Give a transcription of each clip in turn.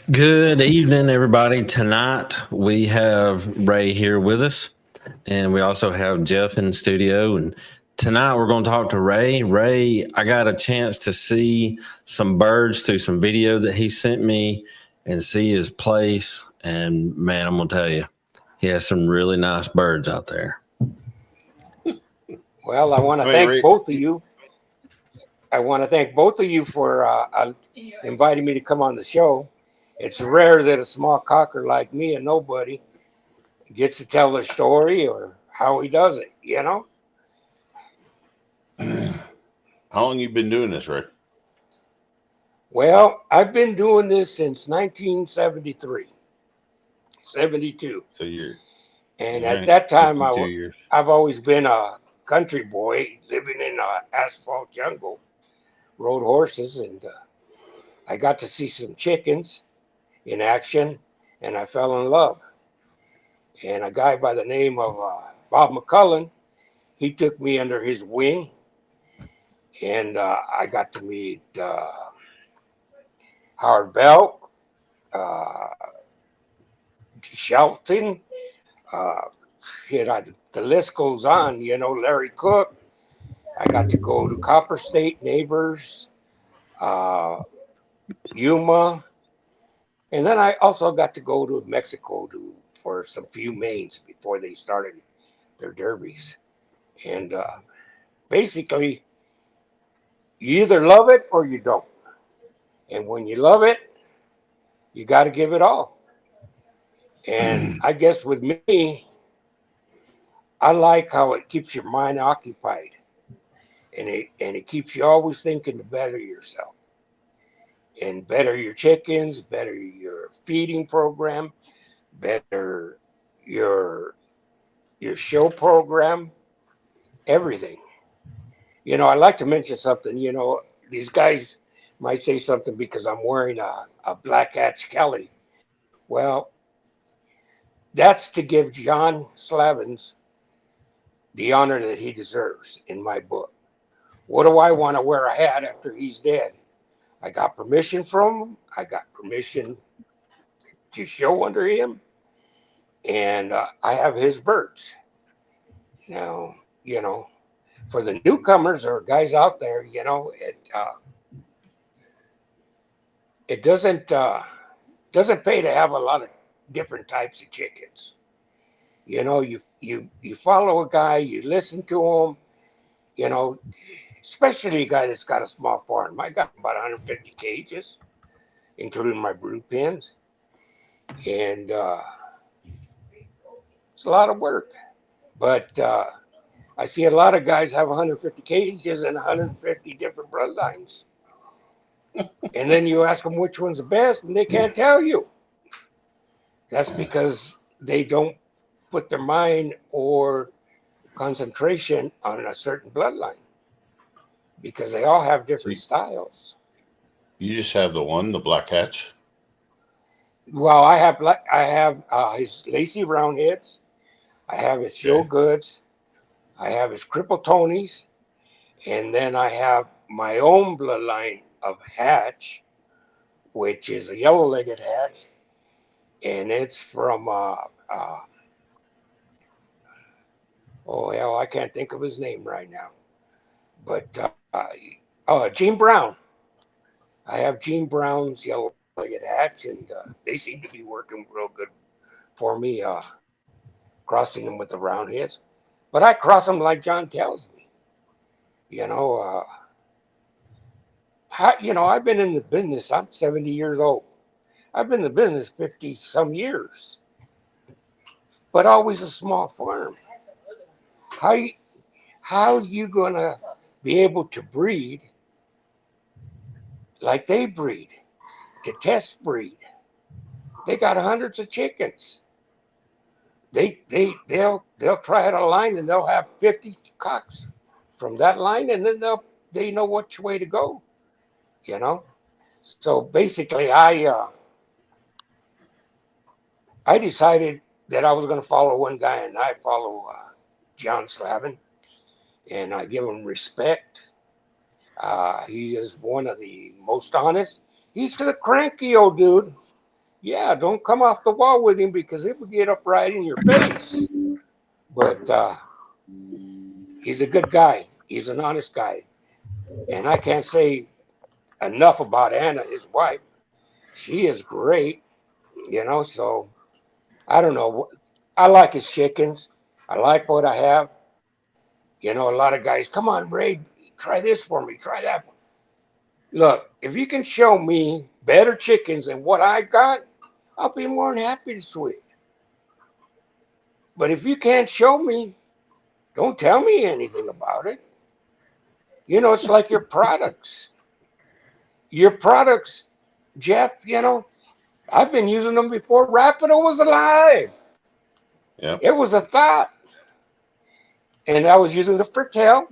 Good evening, everybody. Tonight we have Ray here with us, and we also have Jeff in the studio. And tonight we're going to talk to Ray. Ray, I got a chance to see some birds through some video that he sent me and see his place. And man, I'm going to tell you, he has some really nice birds out there. Well, I want to Wait, thank Ray, both of you. I want to thank both of you for inviting me to come on the show. It's rare that a small cocker like me, a nobody, gets to tell the story or how he does it, you know? how long you been doing this, Ray? Well, I've been doing this since 1973, 72. So you're And all at right, that time, 52 years. I've always been a country boy living in asphalt jungle, rode horses, and I got to see some chickens in action, and I fell in love. And a guy by the name of Bob McCullen, he took me under his wing, and I got to meet Howard Bell, uh, Shelton. Uh, the list goes on. You know, Larry Cook. I got to go to Copper State Neighbors, uh, Yuma, and then I also got to go to Mexico for some few mains before they started their derbies. And basically, you either love it or you don't. And when you love it, you got to give it all. And I guess with me, I like how it keeps your mind occupied, and it keeps you always thinking to better yourself and better your chickens, better your feeding program, better your your show program, everything. You know, I like to mention something. You know, these guys might say something because I'm wearing a Black Hatch Cali. Well, that's to give John Slavins the honor that he deserves in my book. What do I want to wear a hat after he's dead? I got permission from him. I got permission to show under him, and I have his birds. Now, you know, for the newcomers or guys out there, you know, it doesn't pay to have a lot of different types of chickens. You know, you follow a guy, you listen to him. You know, especially a guy that's got a small farm. I got about 150 cages, including my brood pens, and it's a lot of work. But I see a lot of guys have 150 cages and 150 different bloodlines, and then you ask them which one's the best, and they can't tell you. That's because they don't put their mind or concentration on a certain bloodline because they all have So different styles. you just have the one, the Black Hatch. Well, I have his lacy roundheads. I have his show Okay. goods. I have his cripple Tonys, and then I have my own bloodline of hatch, which is a yellow-legged hatch, and it's from uh, oh hell, I can't think of his name right now, but Gene Brown. I have Gene Brown's yellow-legged hatch, and they seem to be working real good for me, crossing them with the roundheads. But I cross them like John tells me. You know, I've been in the business. I'm 70 years old. I've been in the business 50 some years, but always a small farm. How you, how you gonna be able to breed like they breed, to test breed? They got hundreds of chickens. They'll try out a line and they'll have 50 cocks from that line, and then they know which way to go. You know. So basically, I decided that I was going to follow one guy, and I follow John Slavin, and I give him respect. He is one of the most honest. He's the cranky old dude, yeah, don't come off the wall with him because it will get up right in your face. But he's a good guy. He's an honest guy. And I can't say enough about Anna, his wife. She is great, so I don't know. I like his chickens. I like what I have. A lot of guys, come on, Ray, try this for me, try that. Look, if you can show me better chickens than what I got, I'll be more than happy to switch. But if you can't show me, don't tell me anything about it. It's like your products. Your products, Jeff, I've been using them before Rapido was alive. Yeah. It was a thought. And I was using the Fertel.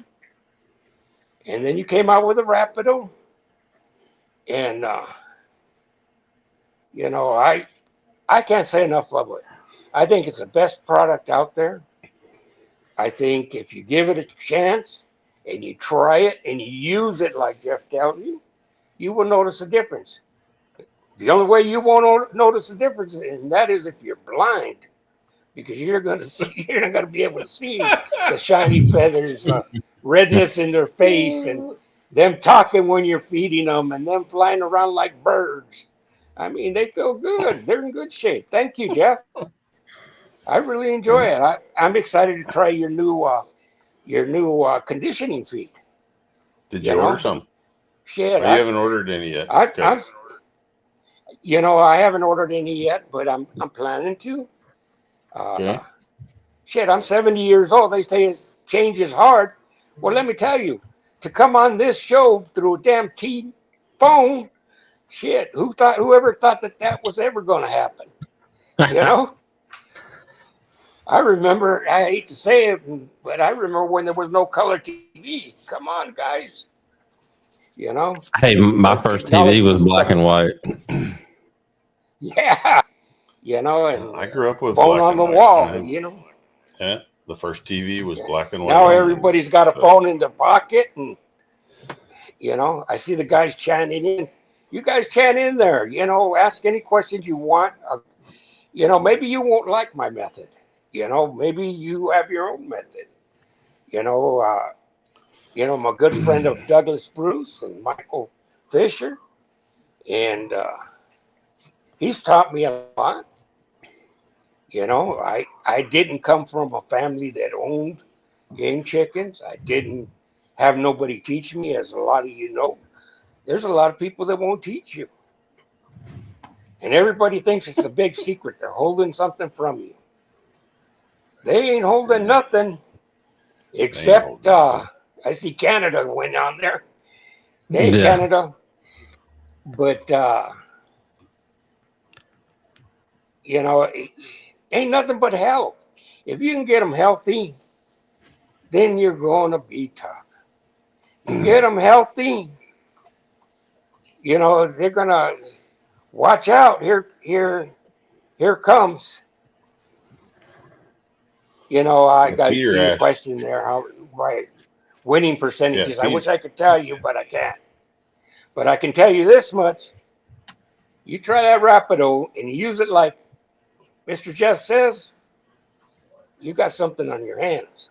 And then you came out with a Rapido. And, I can't say enough of it. I think it's the best product out there. I think if you give it a chance and you try it and you use it like Jeff tells you, you will notice a difference. The only way you won't notice a difference, and that is if you're blind, because you're not gonna be able to see the shiny feathers, redness in their face, and them talking when you're feeding them, and them flying around like birds. I mean, they feel good. They're in good shape. Thank you, Jeff. I really enjoy it. I'm excited to try your new conditioning feed. Did You you order know, some? shit. Oh, you haven't ordered any yet. I, Okay. I'm, I haven't ordered any yet, but I'm planning to. Uh, Okay. shit, I'm 70 years old. They say change is hard. Well, let me tell you, to come on this show through a damn phone, shit, whoever thought that was ever going to happen? You know, I remember, I hate to say it, but I remember when there was no color TV. Come on, guys, Hey, my when first TV technology was was black coming. and white. Yeah, and I grew up with phone black on and the white. wall, Yeah. The first TV was Yeah. black and white Now only. everybody's got a So, phone in their pocket, and I see the guys chanting in. You guys chant in there. Ask any questions you want. Maybe you won't like my method. Maybe you have your own method. You know, uh, I'm a good friend of Douglas Bruce and Michael Fisher, and he's taught me a lot. I didn't come from a family that owned game chickens. I didn't have nobody teach me, as a lot of you know. There's a lot of people that won't teach you. And everybody thinks it's a big secret. They're holding something from you. They ain't holding yeah, nothing they ain't except holding nothing. I see Canada went on there. Hey, Yeah. Canada. But, it ain't nothing but health. If you can get them healthy, then you're going to be tough. You get them healthy, they're going to watch out. Here comes. I Well, got Peter see your asked. question there. How my winning Yeah, percentages? I Peter. wish I could tell you, but I can't. But I can tell you this much: you try that Rapido and you use it like Mr. Jeff says, you got something on your hands.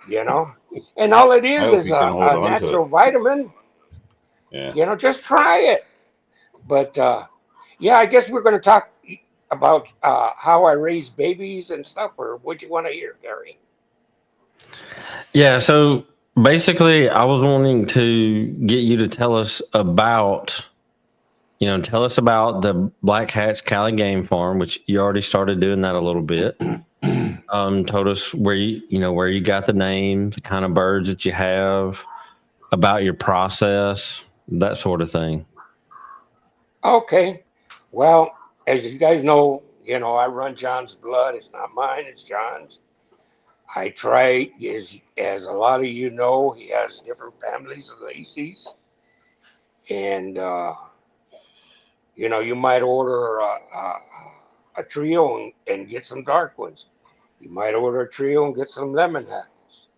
You know, and all it I is hope is you can hold a on to it. natural vitamin. Yeah. Just try it. But yeah, I guess we're going to talk about how I raise babies and stuff, or what you want to hear, Gary? Yeah. So basically, I was wanting to get you to tell us about the Black Hatch Cali GameFarm, which you already started doing that a little bit. Told us where you got the names, the kind of birds that you have, about your process, that sort of thing. Okay. Well, as you guys know, I run John's blood. It's not mine, it's John's. I try, as a lot of you know, he has different families of Lacey's. And, you might order a trio and get some dark ones. You might order a trio and get some lemon hackles.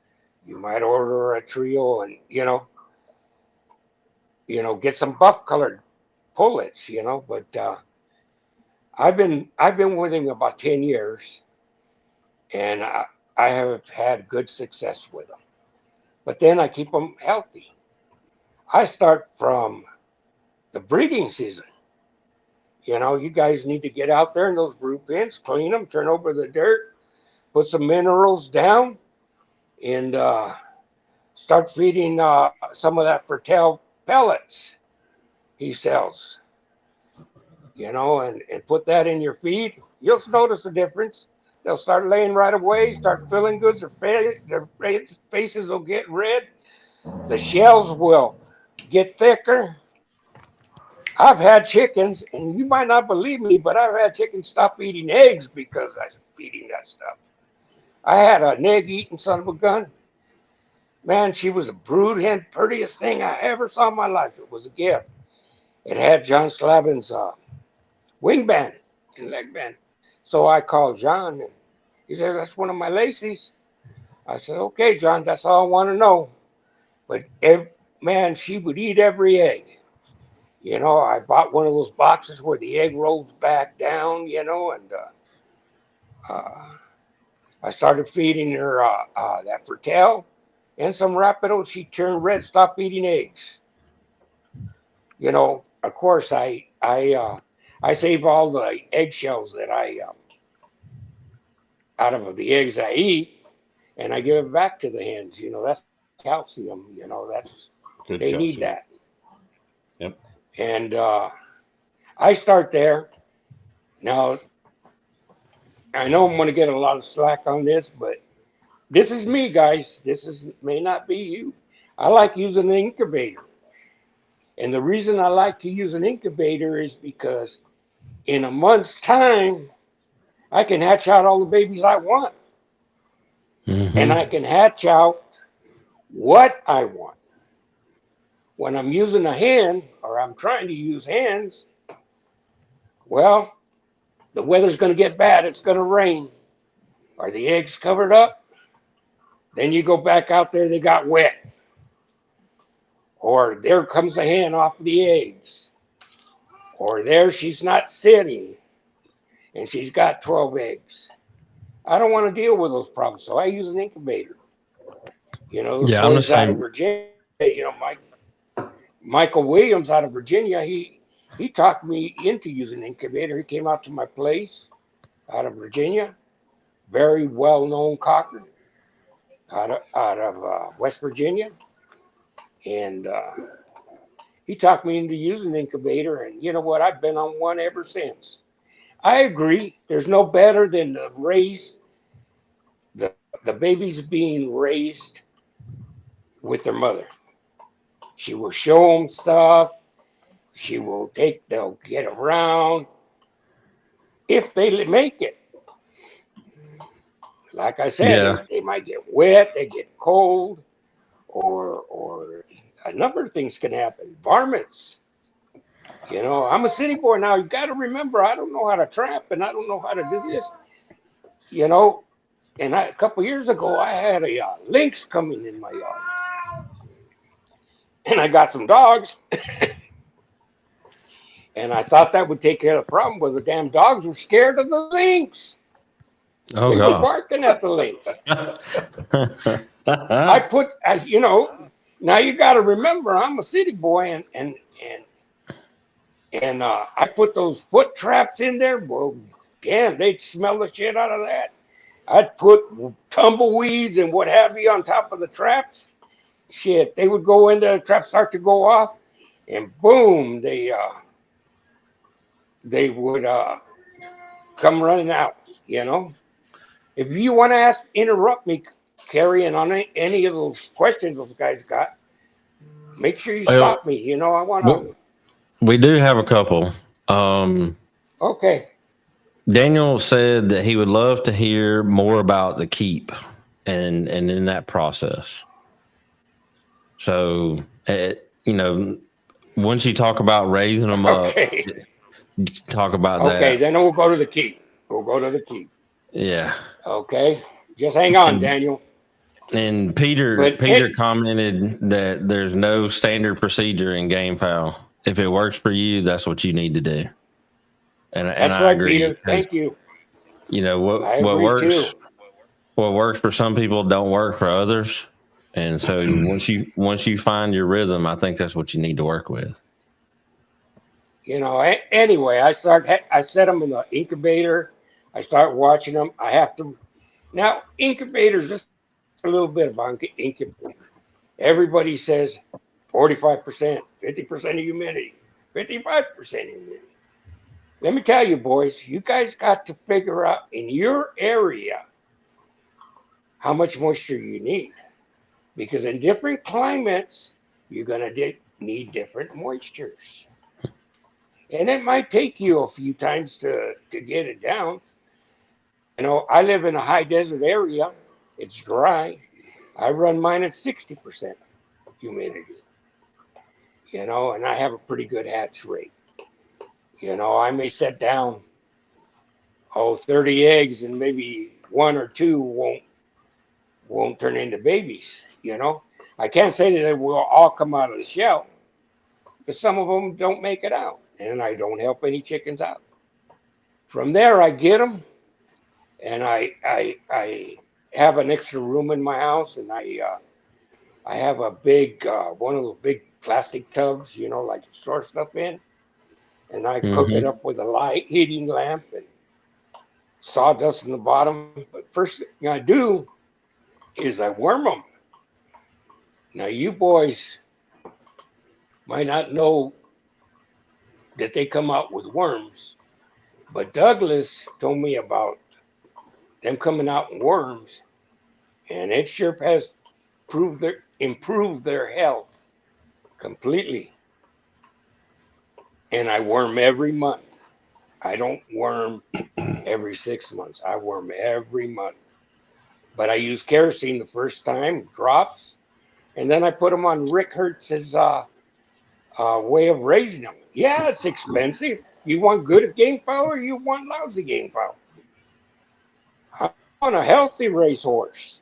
You might order a trio and, get some buff colored pullets, but I've been with him about 10 years, and I have had good success with them. But then I keep them healthy. I start from the breeding season. You guys need to get out there in those brood pens, clean them, turn over the dirt, put some minerals down, and start feeding some of that Fertel pellets he sells. And put that in your feed. You'll notice a difference. They'll start laying right away, start feeling good. Their faces will get red. The shells will get thicker. I've had chickens, and you might not believe me, but I've had chickens stop eating eggs because I was feeding that stuff. I had an egg-eating son of a gun. Man, she was a brood hen, prettiest thing I ever saw in my life. It was a gift. It had John Slavin's wing band and leg band. So I called John, and he said, that's one of my Lacey's. I said, okay, John, that's all I want to know. But, man, she would eat every egg. I bought one of those boxes where the egg rolls back down, and I started feeding her that Fertel and some Rapido. She turned red, stopped eating eggs. Of course, I save all the eggshells that out of the eggs I eat, and I give it back to the hens. That's calcium. That's Good they calcium. need that. Yep. And I start there. Now, I know I'm going to get a lot of slack on this, but this is me, guys. May not be you. I like using an incubator. And the reason I like to use an incubator is because in a month's time, I can hatch out all the babies I want. Mm-hmm. And I can hatch out what I want. When I'm using a hen, or I'm trying to use hens, well, the weather's going to get bad. It's going to rain. Are the eggs covered up? Then you go back out there, they got wet. Or there comes the hen off the eggs. Or there she's not sitting, and she's got 12 eggs. I don't want to deal with those problems, so I use an incubator. Those Yeah, I'm the boys out of same. Virginia, Michael Williams out of Virginia, he talked me into using an incubator. He came out to my place out of Virginia, very well-known cocker out of West Virginia, and he talked me into using an incubator. And you know what? I've been on one ever since. I agree. There's no better than the babies being raised with their mother. She will show them stuff. They'll get around if they make it. Like I said, Yeah. they might get wet, they get cold, or a number of things can happen. Varmints. I'm a city boy now. You got to remember, I don't know how to trap, and I don't know how to do this. And a couple years ago, I had a lynx coming in my yard, and I got some dogs. And I thought that would take care of the problem, but the damn dogs were scared of the lynx. Oh, They were God. barking at the lynx. Now you got to remember, I'm a city boy, and I put those foot traps in there. Well, damn, they'd smell the shit out of that. I'd put tumbleweeds and what have you on top of the traps. Shit, they would go in there, the traps start to go off, and boom, they would come running out. If you want to interrupt me, carrying on any of those questions those guys got, make sure you stop me. I want to. We do have a couple. Okay. Daniel said that he would love to hear more about the keep and in that process. So, once you talk about raising them up, you talk about that. Okay, then we'll go to the keep. Yeah. Okay. Just hang on, Daniel. And Peter commented that there's no standard procedure in game fowl. If it works for you, that's what you need to do. And That's I right, agree. Peter. Thank you. You know I what agree too. works for some people don't work for others. And so once you find your rhythm, I think that's what you need to work with. You know, anyway, I set them in the incubator. I start watching them. I have to now incubators. Just a little bit about incubator. Everybody says 45%, 50% humidity, 55% humidity. Let me tell you, boys, you guys got to figure out in your area how much moisture you need, because in different climates you're gonna need different moistures. And it might take you a few times to get it down. You know, I live in a high desert area. It's dry. I run mine at 60% humidity, you know, and I have a pretty good hatch rate. You know, I may set down, 30 eggs and maybe one or two won't turn into babies, you know. I can't say that they will all come out of the shell, because some of them don't make it out, and I don't help any chickens out. From there, I get them, and I have an extra room in my house, and I have a big one of those big plastic tubs, you know, like to store stuff in, and I cook it Mm-hmm. up with a light heating lamp and sawdust in the bottom. But first thing I do is I worm them. Now you boys might not know that they come out with worms, but Douglas told me about them coming out in worms, and it sure has improved their health completely. And I worm every month. I don't worm every 6 months. I worm every month. But I use kerosene the first time, drops, and then I put them on Rick Hertz's way of raising them. Yeah, it's expensive. You want good game fowl or you want lousy game fowl? I want a healthy racehorse.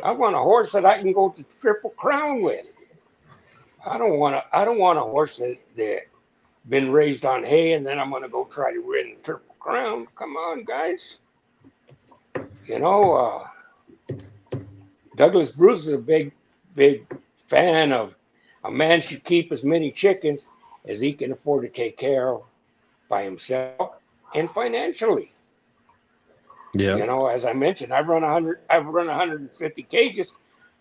I want a horse that I can go to Triple Crown with. I don't want a horse that been raised on hay and then I'm gonna go try to win the Triple Crown. Come on, guys. You know, Douglas Bruce is a big fan of a man should keep as many chickens as he can afford to take care of by himself and financially. Yeah. You know, as I mentioned, I've run 150 cages.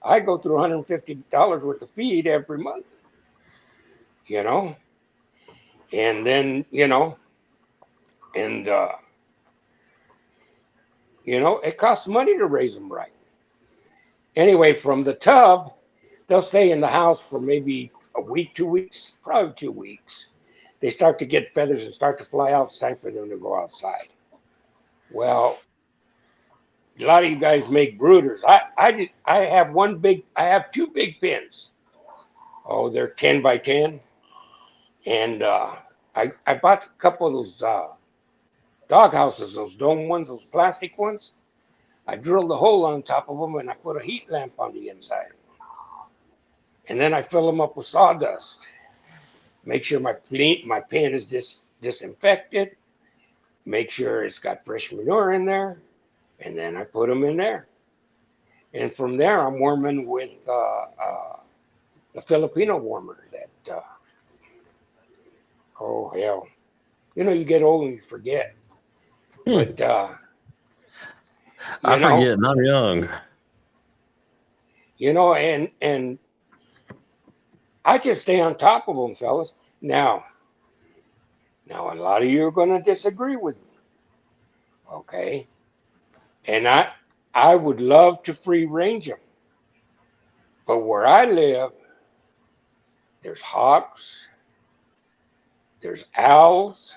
I go through $150 worth of feed every month. You know, and then and it costs money to raise them right. Anyway, from the tub, they'll stay in the house for maybe a week, 2 weeks, probably 2 weeks. They start to get feathers and start to fly out. It's time for them to go outside. Well, a lot of you guys make brooders. I have two big pens. Oh, they're 10 by 10. And I bought a couple of those dog houses, those dome ones, those plastic ones. I drilled a hole on top of them and I put a heat lamp on the inside. And then I fill them up with sawdust. Make sure my pen is disinfected. Make sure it's got fresh manure in there. And then I put them in there. And from there, I'm warming with the Filipino warmer that, oh, hell. You know, you get old and you forget. But, I you know, forget, and I'm young. and I just stay on top of them, fellas. Now, a lot of you are going to disagree with me, okay? And I would love to free range them. But where I live, there's hawks, there's owls,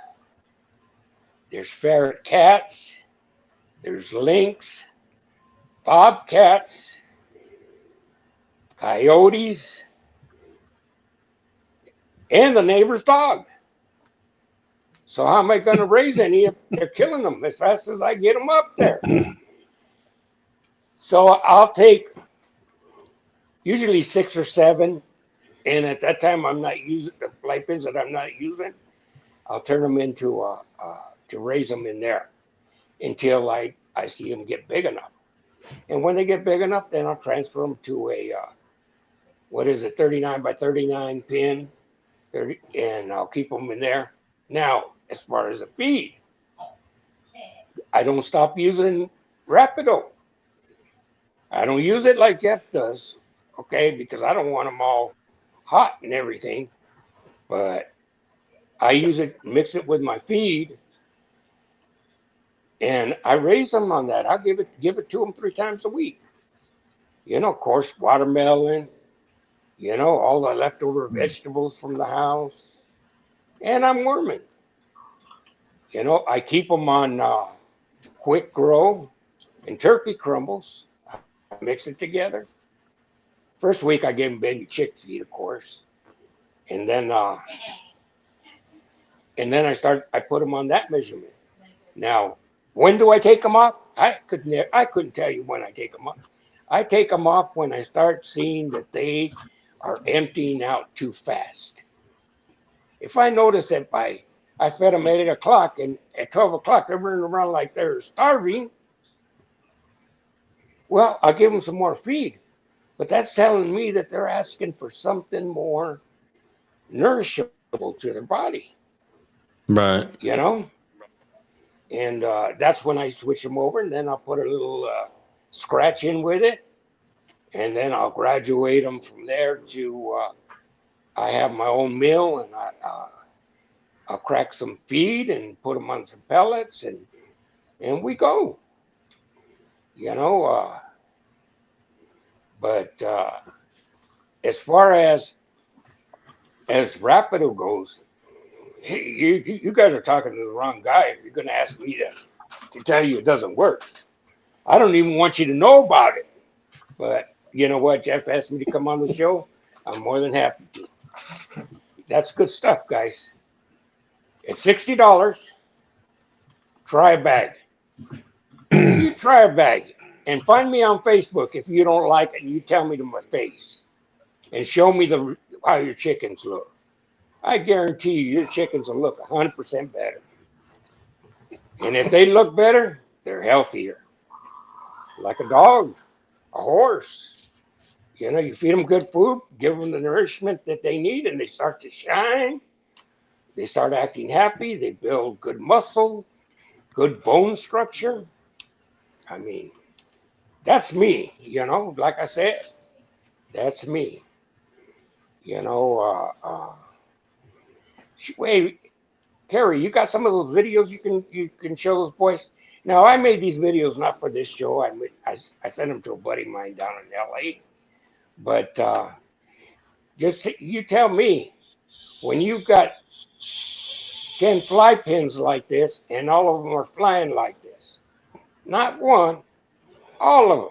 there's ferret cats, there's lynx, bobcats, coyotes, and the neighbor's dog. So how am I going to raise any if they're killing them as fast as I get them up there? So I'll take usually 6 or 7, and at that time I'm not using the fly pins that I'm not using. I'll turn them into to raise them in there until I see them get big enough. And when they get big enough, then I'll transfer them to a, 39 by 39 pin, 30, and I'll keep them in there. Now, as far as the feed, I don't stop using Rapido. I don't use it like Jeff does, okay, because I don't want them all hot and everything. But I use it, mix it with my feed, and I raise them on that. I'll give it to them 3 times a week. Of course, watermelon, all the leftover vegetables from the house, and I'm worming. I keep them on quick grow and turkey crumbles. I mix it together. First week I gave them baby chick feed, of course, and then I put them on that measurement. Now, when do I take them off? I couldn't tell you when I take them off. I take them off when I start seeing that they are emptying out too fast. If I notice that I fed them at 8 o'clock and at 12 o'clock they're running around like they're starving, well, I'll give them some more feed. But that's telling me that they're asking for something more nourishable to their body. Right. And that's when I switch them over, and then I'll put a little scratch in with it, and then I'll graduate them from there to I have my own mill, and I'll crack some feed and put them on some pellets, and we go. But as far as Rapido goes, you guys are talking to the wrong guy if you're going to ask me to tell you it doesn't work. I don't even want you to know about it. But you know what? Jeff asked me to come on the show. I'm more than happy to. That's good stuff, guys. It's $60. Try a bag. You try a bag and find me on Facebook if you don't like it and you tell me to my face and show me how your chickens look. I guarantee you your chickens will look 100% better. And if they look better, they're healthier. Like a dog, a horse. You feed them good food, give them the nourishment that they need, and they start to shine. They start acting happy. They build good muscle, good bone structure. I mean, that's me, like I said, that's me. Wait, Terry, you got some of those videos you can show those boys? Now, I made these videos not for this show. I sent them to a buddy of mine down in L.A. But just you tell me, when you've got 10 fly pins like this and all of them are flying like this, not one, all of them,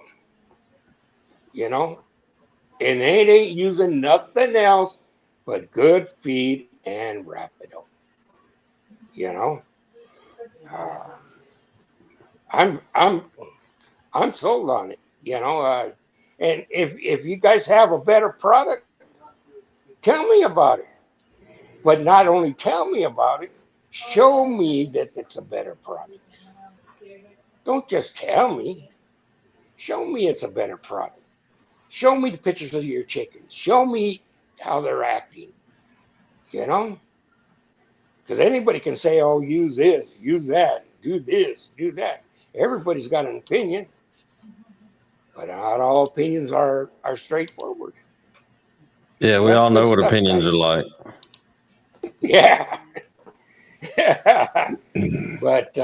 and it ain't using nothing else but good feed and Rapido. I'm sold on it. And if you guys have a better product, tell me about it. But not only tell me about it, show me that it's a better product. Don't just tell me. Show me it's a better product. Show me the pictures of your chickens. Show me how they're acting. Because anybody can say, oh, use this, use that, do this, do that. Everybody's got an opinion. But not all opinions are straightforward. Yeah, we all know what opinions are like. Yeah. But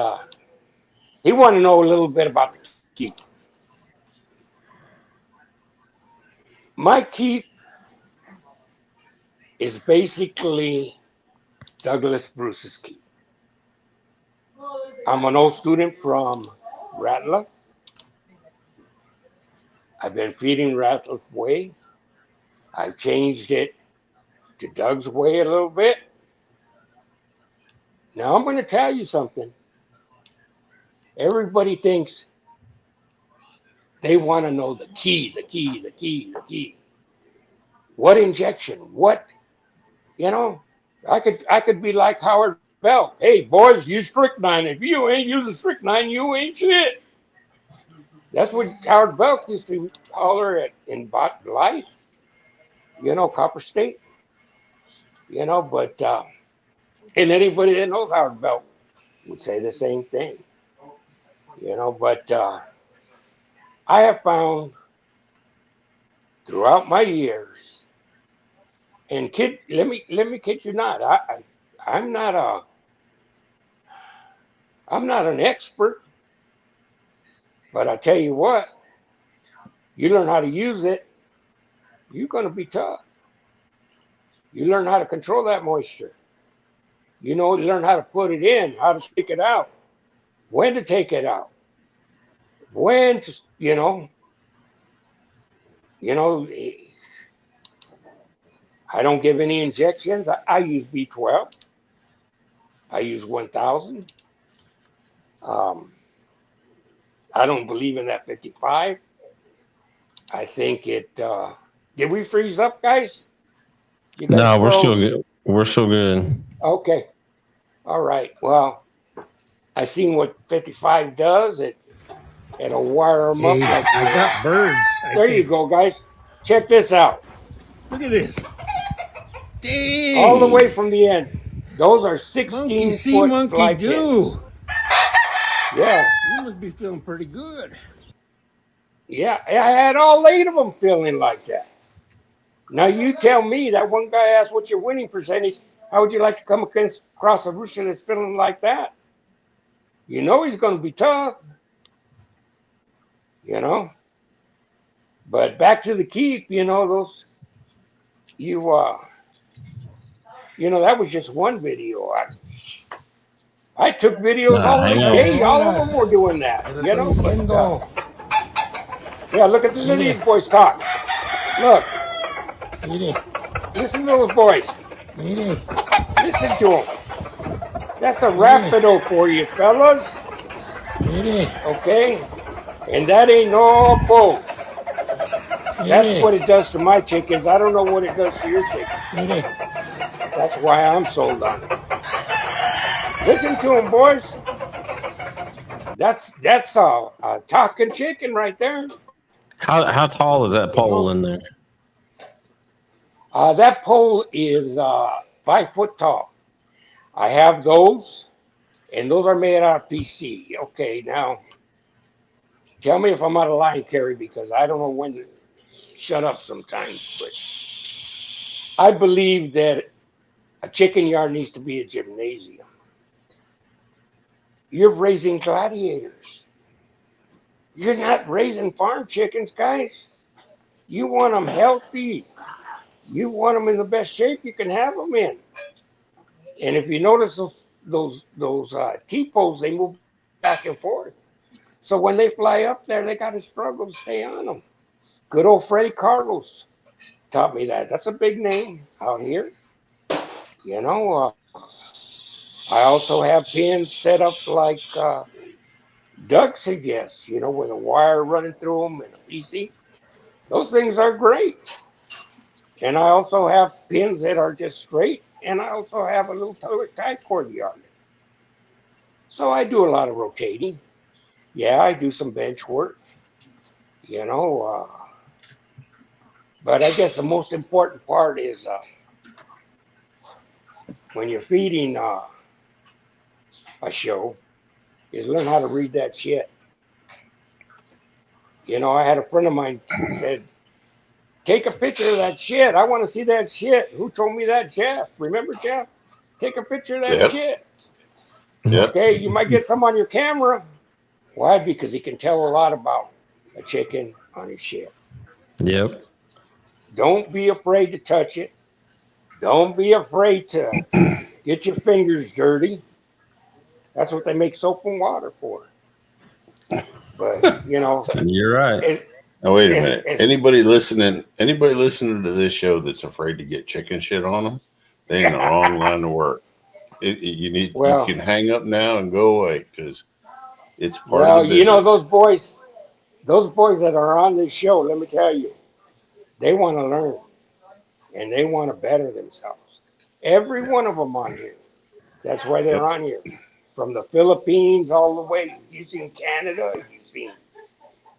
he wanted to know a little bit about the keep. My keep is basically Douglas Bruce's keep. I'm an old student from Rattler. I've been feeding Rattler's way. I've changed it to Doug's way a little bit. Now I'm going to tell you something. Everybody thinks they want to know the key. What injection? What? I could be like Howard Belk. Hey, boys, use strychnine. If you ain't using strychnine, you ain't shit. That's what Howard Belk used to holler at in Bot Life, Copper State, but, and anybody that knows Howard Belk would say the same thing, but I have found throughout my years, and kid, let me kid you not, I'm not an expert, but I tell you what, you learn how to use it, you're going to be tough. You learn how to control that moisture. You learn how to put it in, how to take it out, when to take it out, when to, I don't give any injections. I use B12. I use 1000. I don't believe in that 55. I think it, did we freeze up, guys? You guys No, we're still froze? good. We're still good. Okay. All right. Well, I seen what 55 does. It'll wire them up. Like I got birds. there you go, guys. Check this out. Look at this. Dang. All the way from the end. Those are Monkey 16 see, foot monkey fly do. pins. Yeah. You must be feeling pretty good. Yeah. I had all 8 of them feeling like that. Now you tell me, that one guy asked what's your winning percentage. How would you like to come across a rooster that's feeling like that? He's going to be tough. But back to the keep, those, that was just one video. I took videos all day. All of them were doing that, But, yeah, look at these boys talk. Look. Listen to those boys. Listen to them. That's a Rapido for you, fellas. Okay? And that ain't no bull. That's what it does to my chickens. I don't know what it does to your chickens. That's why I'm sold on it. Listen to them, boys. That's a talking chicken right there. How tall is that pole in there? That pole is 5 foot tall. I have those, and those are made out of PC. Okay, now tell me if I'm out of line, Kerry, because I don't know when to shut up sometimes. But I believe that a chicken yard needs to be a gymnasium. You're raising gladiators. You're not raising farm chickens, guys. You want them healthy. You want them in the best shape you can have them in. And if you notice those T-poles, they move back and forth. So when they fly up there, they got to struggle to stay on them. Good old Freddie Carlos taught me that. That's a big name out here. I also have pins set up like Doug suggests, with a wire running through them and a PC. Those things are great. And I also have pins that are just straight, and I also have a little tie cord yard. So I do a lot of rotating. Yeah, I do some bench work, but I guess the most important part is when you're feeding a show is learn how to read that shit. I had a friend of mine who said, take a picture of that shit. I want to see that shit. Who told me that? Jeff. Remember, Jeff? Take a picture of that shit. Yep. Okay, you might get some on your camera. Why? Because he can tell a lot about a chicken on his shit. Yep. Don't be afraid to touch it. Don't be afraid to get your fingers dirty. That's what they make soap and water for. But, You're right. Now, wait a minute. Anybody listening to this show that's afraid to get chicken shit on them, they in the wrong line of work. You can hang up now and go away because it's part of the business. those boys that are on this show, let me tell you, they want to learn and they want to better themselves. Every one of them on here. That's why they're on here. From the Philippines all the way. You've seen Canada. You've seen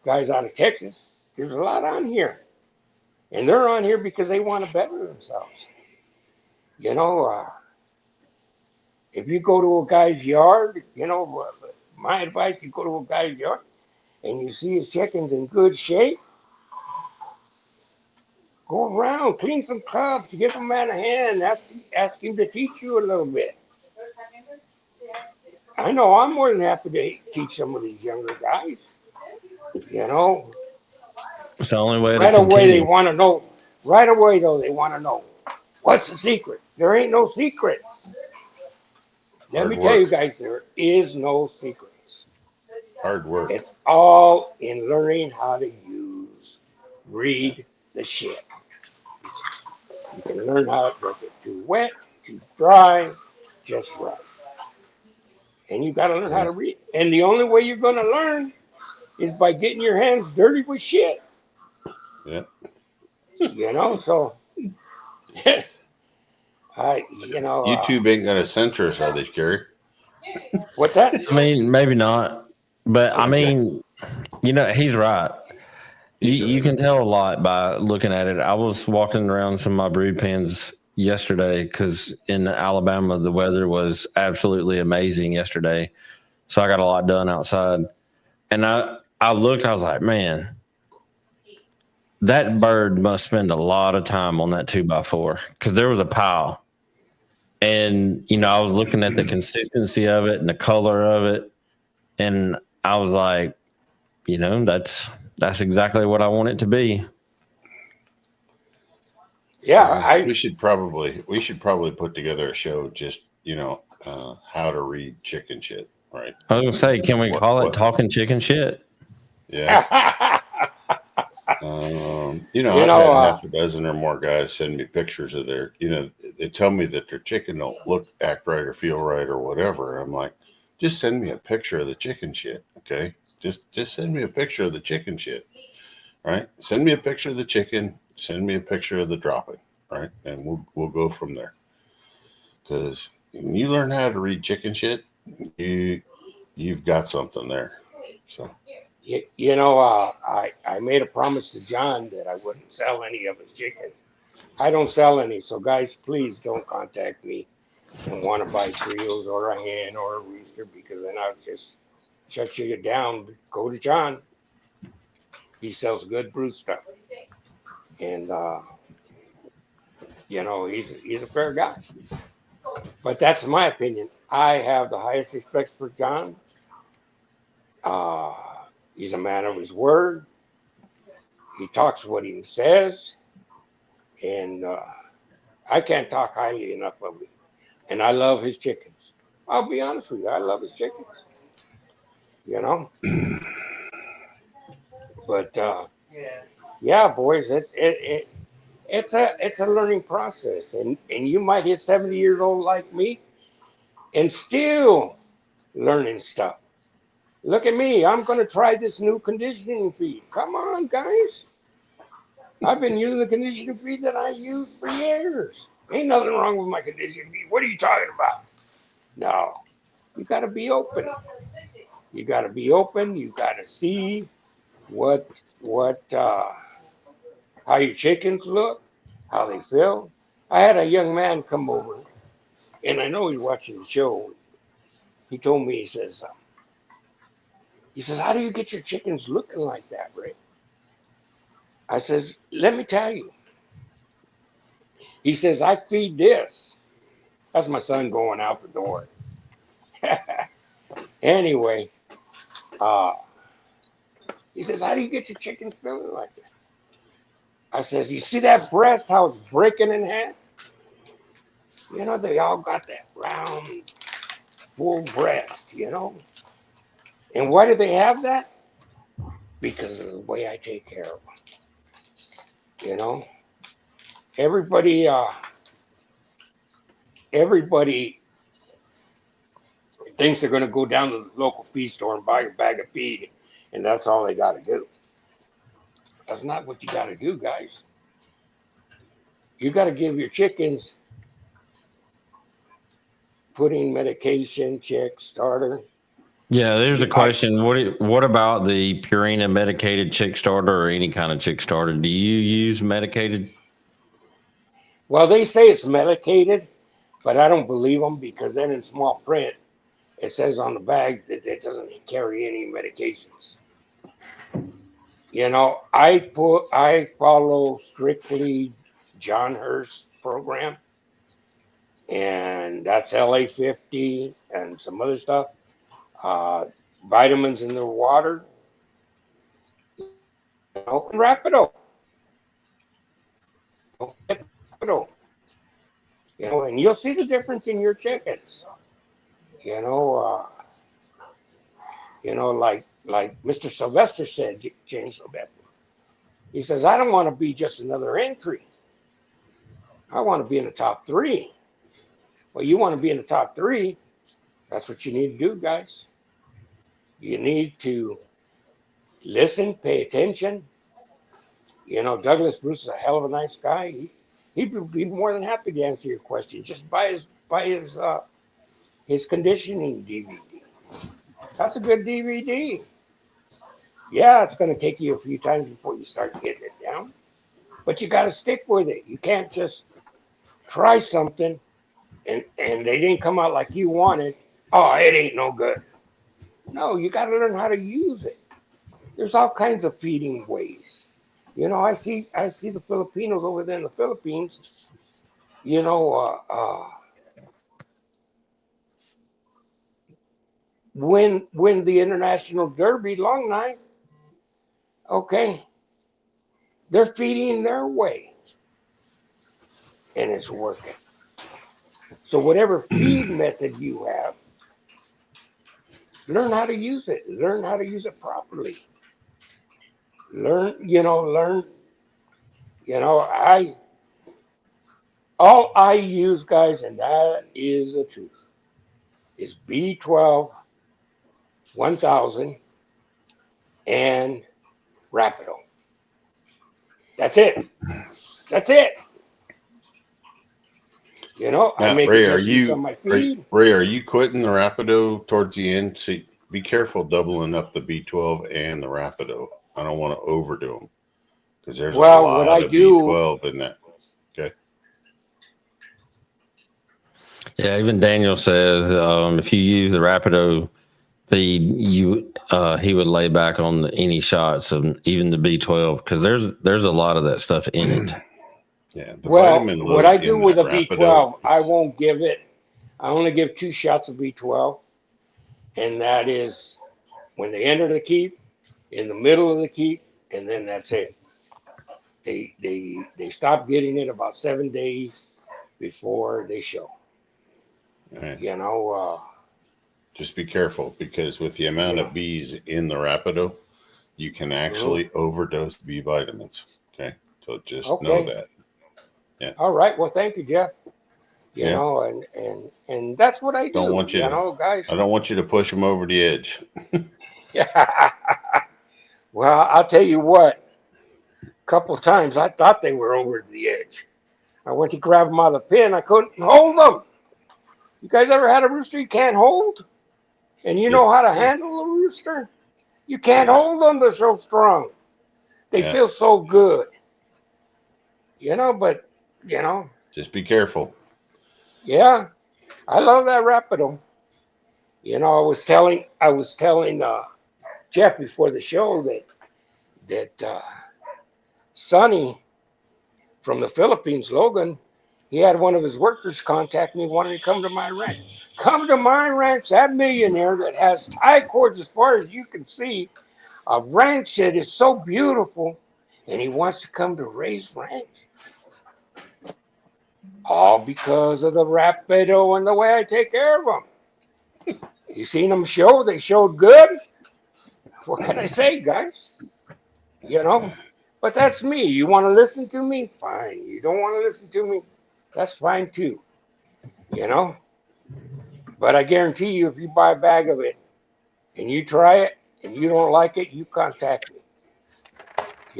guys out of Texas. There's a lot on here. And they're on here because they want to better themselves. You know, if you go to a guy's yard, you know, my advice, you go to a guy's yard and you see his chickens in good shape, go around, clean some cups, give him a hand, ask him to teach you a little bit. I know I'm more than happy to teach some of these younger guys. You know, It's the only way to right away they continue. want to know. Right away though, they want to know what's the secret. There ain't no secret. Let me tell you guys, there is no secrets. Hard work. It's all in learning how to read the shit. You can learn how to make it too wet, too dry, just right. And you got to learn how to read. And the only way you're going to learn is by getting your hands dirty with shit. Yeah. You know, so YouTube ain't gonna censor us, are they, Gary? What's that? I mean, maybe not, but I Okay. mean, you know, he's right. You can tell a lot by looking at it. I was walking around some of my brood pens yesterday because in Alabama the weather was absolutely amazing yesterday, so I got a lot done outside. And I looked, I was like, man, that bird must spend a lot of time on that 2x4 because there was a pile. And, you know, I was looking at the consistency of it and the color of it. And I was like, you know, that's exactly what I want it to be. Yeah, we should probably put together a show just, you know, how to read chicken shit, right? I was going to say, can we call it Talking Chicken Shit? Yeah. You know, I've had half a dozen or more guys send me pictures of their, you know, they tell me that their chicken don't act right or feel right or whatever. I'm like, just send me a picture of the chicken shit, okay? Just send me a picture of the chicken shit, right? Send me a picture of the chicken. Send me a picture of the dropping, right? And we'll go from there. Because when you learn how to read chicken shit, you've got something there. So. You know, I made a promise to John that I wouldn't sell any of his chicken. I don't sell any, so guys, please don't contact me and want to buy trios or a hen or a rooster because then I'll just shut you down. Go to John. He sells good brood stuff, and you know he's a fair guy. But that's my opinion. I have the highest respect for John. He's a man of his word. He talks what he says, and I can't talk highly enough of him. And I love his chickens. I'll be honest with you, I love his chickens. You know, but yeah, boys, it's a learning process, and you might hit 70 years old like me, and still learning stuff. Look at me, I'm going to try this new conditioning feed. Come on, guys. I've been using the conditioning feed that I used for years. Ain't nothing wrong with my conditioning feed. What are you talking about? No, you got to be open. You got to be open. You got to see how your chickens look, how they feel. I had a young man come over, and I know he's watching the show. He told me, he says, how do you get your chickens looking like that, Ray? I says, let me tell you. He says, I feed this. That's my son going out the door. Anyway, he says, how do you get your chickens feeling like that? I says, you see that breast, how it's breaking in half? You know, they all got that round, full breast, you know? And why do they have that? Because of the way I take care of them. You know? Everybody thinks they're going to go down to the local feed store and buy a bag of feed, and that's all they got to do. That's not what you got to do, guys. You got to give your chickens putting medication, chick starter. Yeah, there's a question. What about the Purina medicated chick starter or any kind of chick starter? Do you use medicated? Well, they say it's medicated, but I don't believe them because then in small print it says on the bag that it doesn't carry any medications. You know, I follow strictly John Hurst's program, and that's LA50 and some other stuff. Vitamins in their water, and Rapido. Rapido. And you'll see the difference in your chickens. You know, like Mr. Sylvester said, James Sylvester. He says, I don't want to be just another entry. I want to be in the top 3. Well, you want to be in the top 3. That's what you need to do, guys. You need to listen, pay attention. Douglas Bruce is a hell of a nice guy. He'd be more than happy to answer your question. Just buy his conditioning DVD. That's a good DVD. Yeah, it's going to take you a few times before you start getting it down, but you got to stick with it. You can't just try something and they didn't come out like you wanted. Oh, it ain't no good. No, you got to learn how to use it. There's all kinds of feeding ways. I see the Filipinos over there in the Philippines. Win the International Derby long night. Okay, they're feeding their way, and it's working. So whatever feed method you have, learn how to use it. Learn how to use it properly. All I use, guys, and that is the truth, is B12, 1000, and Rapido. That's it. Now, I make Ray, adjustments on my feed. Ray, are you quitting the Rapido towards the end? See, be careful doubling up the B12 and the Rapido. I don't want to overdo them because there's a lot of B12 in that. Okay. Yeah, even Daniel says if you use the Rapido feed, he would lay back on any shots of even the B12 because there's a lot of that stuff in it. Yeah. What I do with a B12, I won't give it. I only give 2 shots of B12, and that is when they enter the keep, in the middle of the keep, and then that's it. They stop getting it about 7 days before they show. Right. Just be careful because with the amount of B's in the Rapido, you can actually overdose B vitamins. Okay, so just know that. Yeah. All right. Well, thank you, Jeff. And that's what I do. Don't want you guys. I don't want you to push them over the edge. Yeah. Well, I'll tell you what. A couple of times I thought they were over the edge. I went to grab them out of the pen. I couldn't hold them. You guys ever had a rooster you can't hold? And you know how to handle a rooster? You can't hold them. They're so strong. They feel so good. But just be careful. Yeah, I love that Rapido. I was telling Jeff before the show that Sonny from the Philippines, Logan, he had one of his workers contact me, wanting to come to my ranch. Come to my ranch, that millionaire that has tie cords as far as you can see, a ranch that is so beautiful, and he wants to come to Ray's ranch. All because of the Rapido and the way I take care of them. You seen them show? They showed good. What can I say, guys? But that's me. You want to listen to me? Fine. You don't want to listen to me? That's fine too. But I guarantee you, if you buy a bag of it and you try it and you don't like it, you contact me.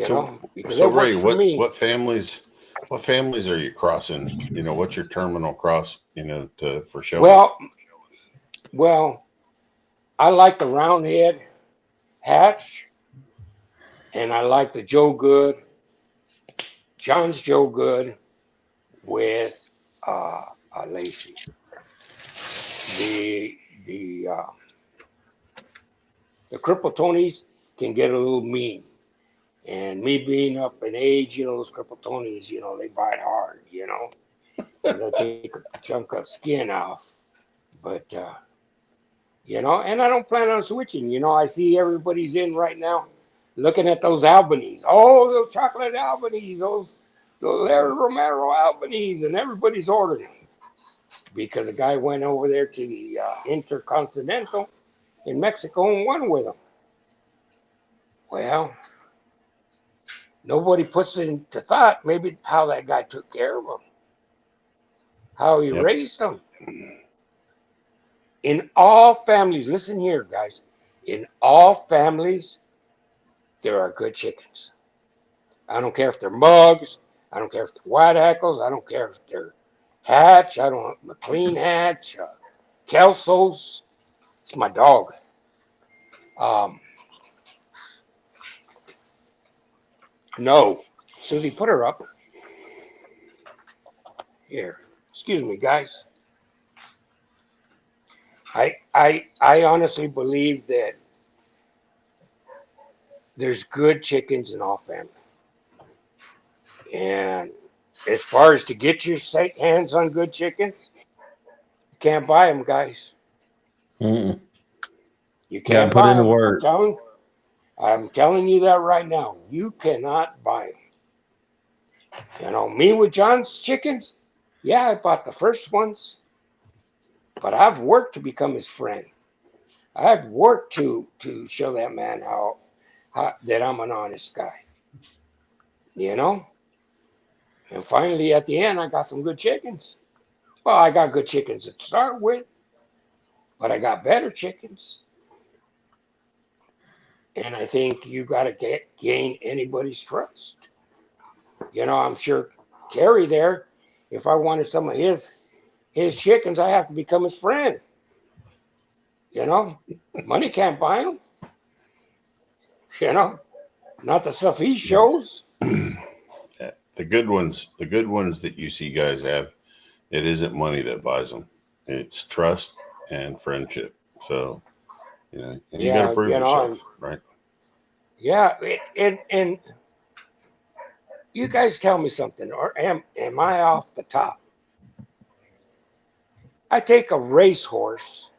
So Ray, what families What families are you crossing? You know, what's your terminal cross? You know, for showing? Well, I like the roundhead hatch, and I like the John's Joe Good with Lacey. The cripple Tonys can get a little mean. And me being up in age, those cripple Tonys, they bite hard, They'll take a chunk of skin off. But, and I don't plan on switching. I see everybody's in right now looking at those Albanese. Oh, those chocolate Albanese, those Larry Romero Albanese, and everybody's ordering them. Because a guy went over there to the Intercontinental in Mexico and won with them. Well, nobody puts into thought maybe how that guy took care of them, how he raised them. In all families, listen here, guys. In all families, there are good chickens. I don't care if they're mugs. I don't care if they're white hackles. I don't care if they're hatch. I don't McLean hatch, Kelsos. It's my dog. No. Susie, put her up. Here. Excuse me, guys. I honestly believe that there's good chickens in all families. And as far as to get your hands on good chickens, you can't buy them, guys. Mm-mm. You can't put buy in the them. work. I'm telling you that right now. You cannot buy them. Me with John's chickens, yeah, I bought the first ones, but I've worked to become his friend. I've worked to show that man how that I'm an honest guy. And finally, at the end, I got some good chickens. Well, I got good chickens to start with, but I got better chickens. And I think you got to gain anybody's trust. I'm sure Kerry there, if I wanted some of his chickens, I have to become his friend. Money can't buy them. Not the stuff he shows. The good ones that you see guys have, it isn't money that buys them. It's trust and friendship. So, and you got to prove yourself, right? Yeah, and you guys tell me something, or am I off the top? I take a racehorse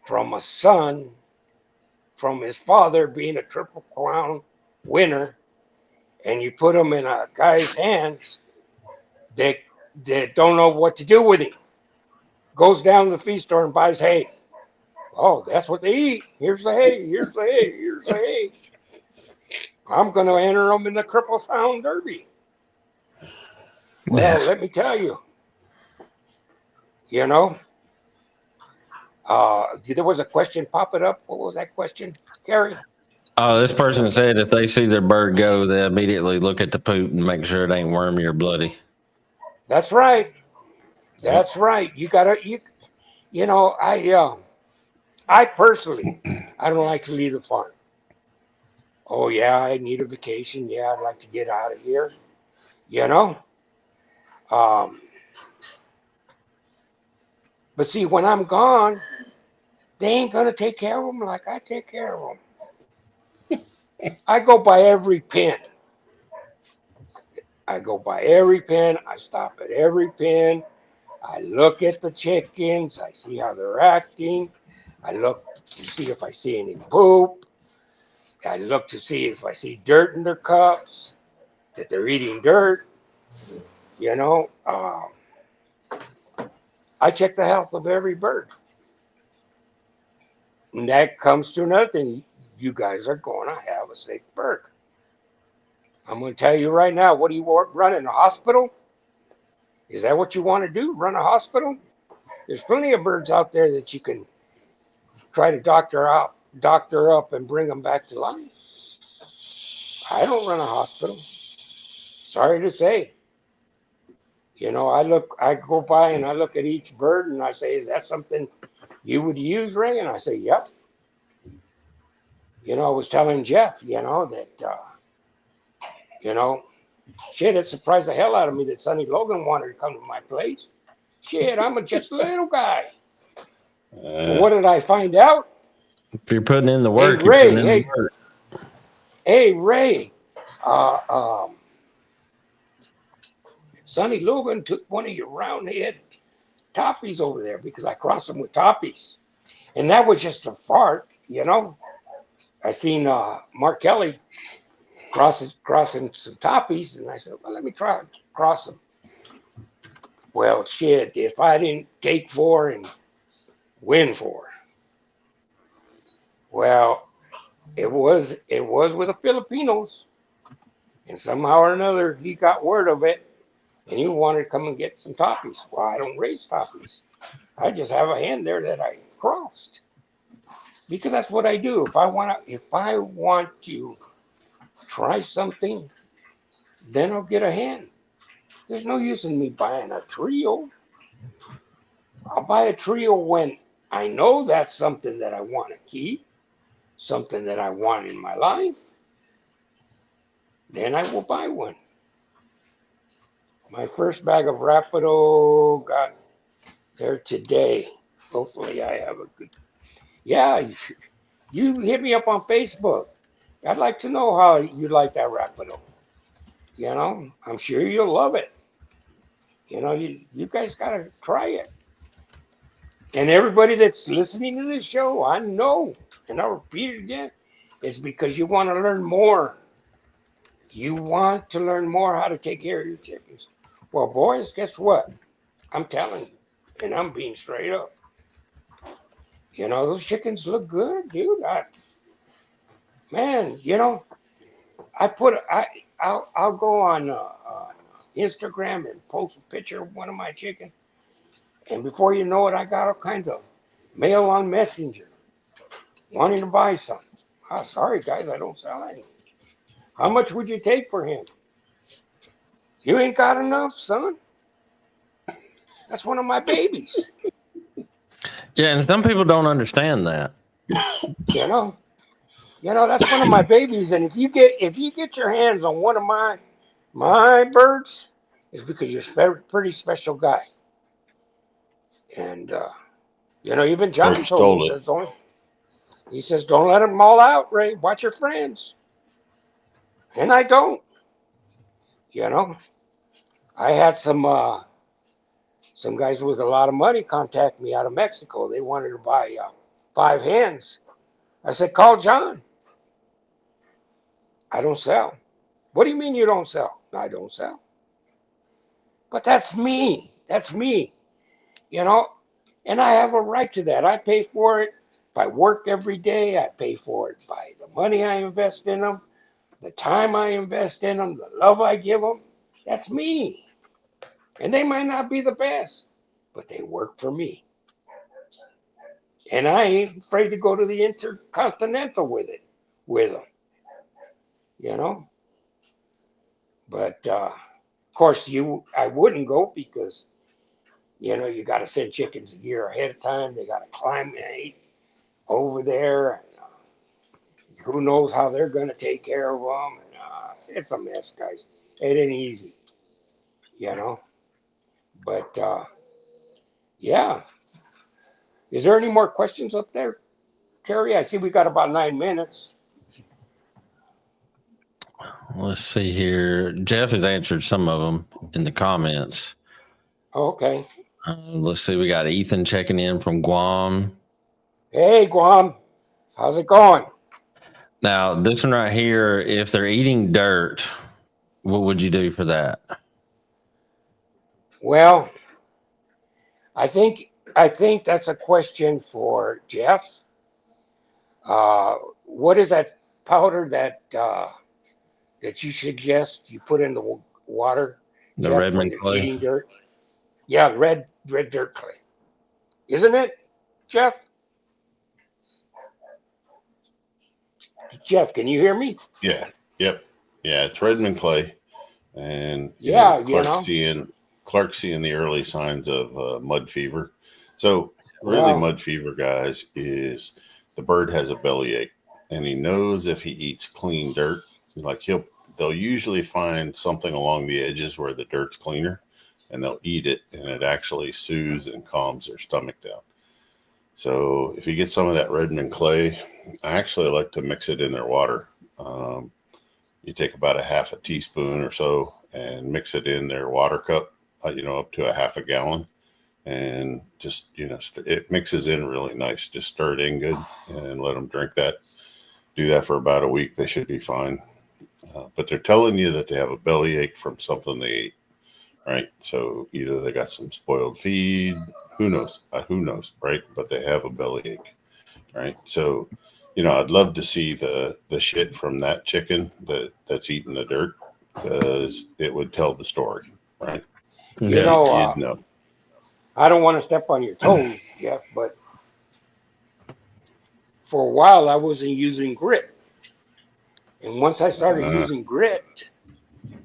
from a son, from his father being a Triple Crown winner, and you put him in a guy's hands that don't know what to do with him. Goes down to the feed store and buys hay. Oh, that's what they eat. Here's the hay. Here's the hay. Here's the hay. I'm going to enter them in the Cripple Sound Derby. Well, let me tell you. There was a question popping up. What was that question, Kerry? This person said if they see their bird go, they immediately look at the poop and make sure it ain't wormy or bloody. That's right. That's right. You gotta. I personally, I don't like to leave the farm. Oh yeah, I need a vacation. Yeah, I'd like to get out of here. But see, when I'm gone, they ain't gonna take care of them like I take care of them. I go by every pin. I stop at every pin. I look at the chickens. I see how they're acting. I look to see if I see any poop. I look to see if I see dirt in their cups, that they're eating dirt. I check the health of every bird. And that comes to another thing. You guys are going to have a sick bird. I'm going to tell you right now, what do you want? Run in a hospital? Is that what you want to do? Run a hospital? There's plenty of birds out there that you can try to doctor up and bring them back to life. I don't run a hospital. Sorry to say. You know, I go by and I look at each bird and I say, is that something you would use, Ray? And I say, yep. You know, I was telling Jeff, you know, that, you know, shit, it surprised the hell out of me that Sonny Logan wanted to come to my place. Shit, I'm just a little guy. But what did I find out? If you're putting in the Hey, work, you're putting in Ray, the work. hey, Ray, uh, um, Sonny Logan took one of your round head toppies over there because I crossed them with toppies. And that was just a fart, you know. I seen Mark Kelly crossing some toppies, and I said, well, let me try to cross them. Well, shit, if I didn't take 4 and win 4. Well, it was with the Filipinos. And somehow or another, he got word of it, and he wanted to come and get some toppies. Well, I don't raise toppies. I just have a hand there that I crossed. Because that's what I do. If I want to try something, then I'll get a hand. There's no use in me buying a trio. I'll buy a trio when I know that's something that I want to keep, something that I want in my life. Then I will buy one. My first bag of Rapido got there today. Hopefully I have a good. Yeah, you hit me up on Facebook. I'd like to know how you like that Rapido. You know, I'm sure you'll love it. You know, you guys got to try it. And everybody that's listening to this show, I know, and I'll repeat it again, it's because you want to learn more. You want to learn more how to take care of your chickens. Well, boys, guess what? I'm telling you, and I'm being straight up. You know, those chickens look good, dude. Man, you know, I'll go on Instagram and post a picture of one of my chickens, and before you know it, I got all kinds of mail on Messenger wanting to buy some. Oh, sorry, guys, I don't sell any. How much would you take for him? You ain't got enough, son. That's one of my babies. Yeah, and some people don't understand that. You know, that's one of my babies. And if you get your hands on one of my birds, it's because you're a pretty special guy. And you know, even John told me, he says, don't let them all out, Ray. Watch your friends. And I don't. You know, I had some guys with a lot of money contact me out of Mexico. They wanted to buy 5 hens. I said, call John. I don't sell. What do you mean you don't sell? I don't sell. But that's me. That's me. You know, and I have a right to that. I pay for it. If I work every day, I pay for it by the money I invest in them, the time I invest in them, the love I give them. That's me. And they might not be the best, but they work for me. And I ain't afraid to go to the Intercontinental with them. You know? But of course I wouldn't go because you know you got to send chickens a year ahead of time. They got to climb over there. And, who knows how they're going to take care of them? And, it's a mess, guys. It ain't easy, you know. But yeah, is there any more questions up there, Terry? I see we got about 9 minutes. Let's see here. Jeff has answered some of them in the comments. Okay. Let's see. We got Ethan checking in from Guam. Hey, Guam. How's it going? Now, this one right here, if they're eating dirt, what would you do for that? Well, I think that's a question for Jeff. What is that powder that you suggest you put in the water? The Jeff, Redmond when they're clay? eating dirt? Yeah, red dirt clay. Isn't it, Jeff? Jeff, can you hear me? Yeah. Yep. Yeah. It's Redmond clay. And Yeah, quercetin Clark's seeing the early signs of mud fever. So really, mud fever, guys, is the bird has a bellyache, and he knows if he eats clean dirt, like they'll usually find something along the edges where the dirt's cleaner, and they'll eat it, and it actually soothes and calms their stomach down. So if you get some of that Redmond clay, I actually like to mix it in their water. You take about a half a teaspoon or so and mix it in their water cup, up to a half a gallon, and just, it mixes in really nice. Just stir it in good and let them drink that. Do that for about a week. They should be fine. But they're telling you that they have a bellyache from something they ate, right? So either they got some spoiled feed, who knows, right? But they have a bellyache, right? So, I'd love to see the shit from that chicken that's eating the dirt, because it would tell the story, right? You'd know. I don't want to step on your toes, Jeff, but for a while I wasn't using grit. And once I started using grit,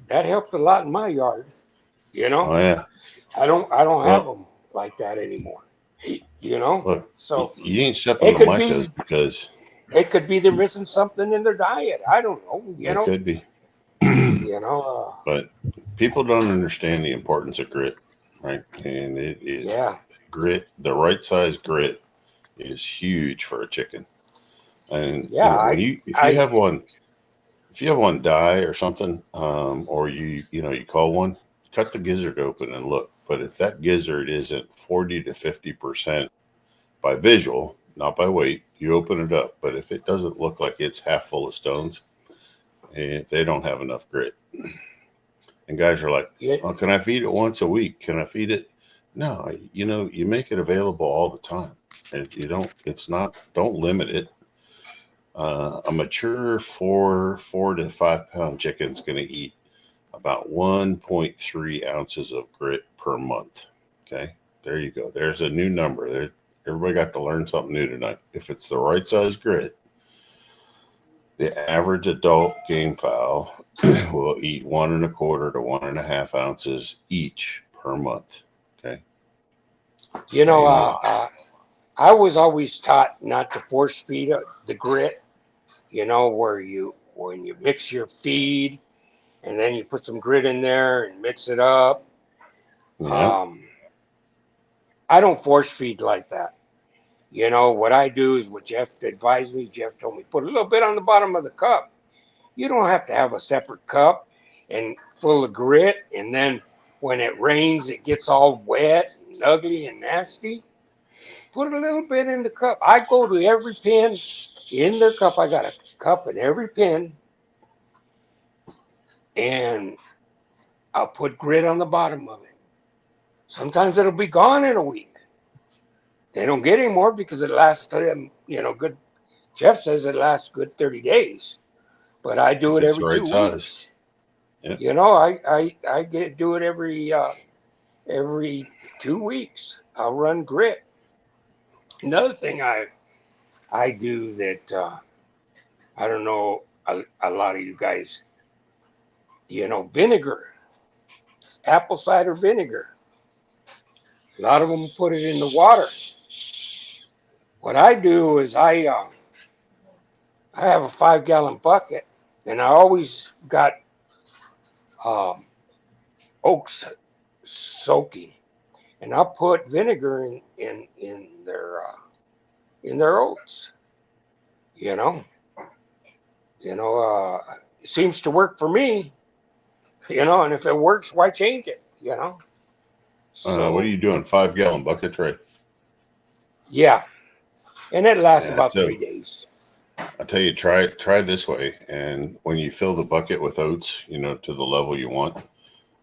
that helped a lot in my yard. Oh yeah. I don't have them like that anymore. Look, so you ain't stepping on my toes, because it could be they're missing something in their diet. I don't know. It could be. But people don't understand the importance of grit, right? And it is grit. The right size grit is huge for a chicken. And if you have one die or something, or you call one, cut the gizzard open and look. But if that gizzard isn't 40 to 50% by visual, not by weight, you open it up. But if it doesn't look like it's half full of stones, they don't have enough grit. And guys are like, "Oh, can I feed it once a week? Can I feed it?" No, you make it available all the time. And don't limit it. A mature 4 to 5 pound chicken is going to eat about 1.3 ounces of grit per month. Okay, there you go. There's a new number. Everybody got to learn something new tonight. If it's the right size grit, the average adult game fowl will eat 1.25 to 1.5 ounces each per month. Okay. I was always taught not to force feed the grit. When you mix your feed and then you put some grit in there and mix it up. Yeah. I don't force feed like that. What I do is what Jeff advised me. Jeff told me, put a little bit on the bottom of the cup. You don't have to have a separate cup and full of grit. And then when it rains, it gets all wet and ugly and nasty. Put a little bit in the cup. I go to every pen in their cup. I got a cup in every pen. And I'll put grit on the bottom of it. Sometimes it'll be gone in a week. They don't get any more because it lasts, good. Jeff says it lasts good 30 days, but I do it every 2 weeks. Yep. I do it every 2 weeks. I'll run grit. Another thing I do that I don't know a lot of you guys, vinegar, apple cider vinegar. A lot of them put it in the water. What I do is I have a 5-gallon bucket, and I always got oats soaking, and I'll put vinegar in their oats. It seems to work for me. And if it works, why change it? So, what are you doing? 5-gallon bucket tray? Yeah. And it lasts about 3 days. I tell you, try this way. And when you fill the bucket with oats, to the level you want,